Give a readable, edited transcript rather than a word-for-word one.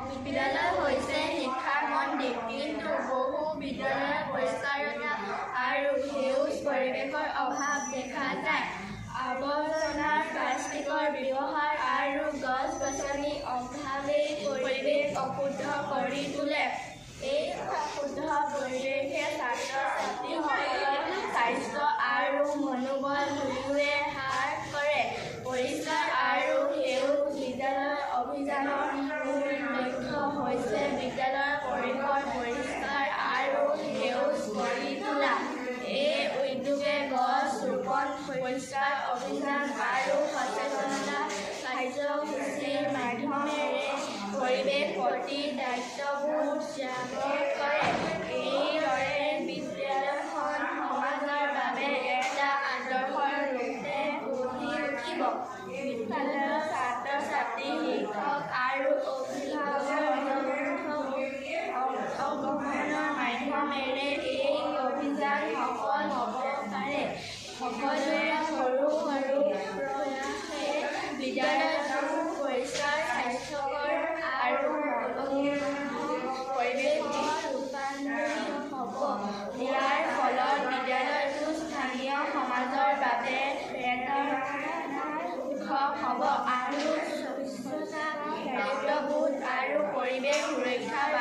বিদ্যালয় হৈছে শিক্ষাৰ মন্দিৰ, কিন্তু বহু বিদ্যালয়ত পৰিষ্কাৰতা আৰু সেউজ পৰিৱেশৰ অভাৱ দেখা যায়। আৱৰ্জনাৰ প্লাষ্টিকৰ ব্যৱহাৰ আৰু গছ-গছনি অভাৱেই পৰিৱেশ অশুদ্ধ কৰি তোলে। এই অশুদ্ধ পৰিৱেশে ছাত্ৰ-ছাত্ৰীসকলৰ স্বাস্থ্য আৰু মনোবল দুয়োৰে হ্ৰাস কৰে। পৰিষ্কাৰ আৰু সেউজ বিদ্যালয় অভিযানৰ মূল লক্ষ্য হৈছে বিদ্যালয়ৰ পৰিসৰ পৰিষ্কাৰ আৰু সেউজ কৰি তোলা। এই উদ্যোগে গছ ৰোপণ, পৰিষ্কাৰ অভিযান আৰু সচেতনতা কাৰ্যসূচীৰ মাধ্যমেৰে পৰিৱেশ প্ৰতি দায়িত্ববোধ জাগ্ৰত কৰে। এইদৰে বিদ্যালয়খন সমাজৰ বাবে এটা আদৰ্শৰ ৰূপে গঢ়ি উঠিব। বিদ্যালয়ৰ ছাত্ৰ-ছাত্ৰী, শিক্ষক আৰু অংশগ্ৰহণৰ মাধ্যমেৰে এই অভিযান সফল হ'ব পাৰে। সকলোৰে সৰু সৰু প্ৰয়াসে বিদ্যালয়টো পৰিষ্কাৰ, স্বাস্থ্যকৰ আৰু পৰিৱেশত ৰূপান্তৰিত হ'ব। ইয়াৰ ফলত বিদ্যালয়টো স্থানীয় সমাজৰ বাবে প্ৰেৰণাৰ উৎস হ'ব আৰু স্বচ্ছতা, দায়িত্ববোধ আৰু পৰিৱেশ সুৰক্ষাৰ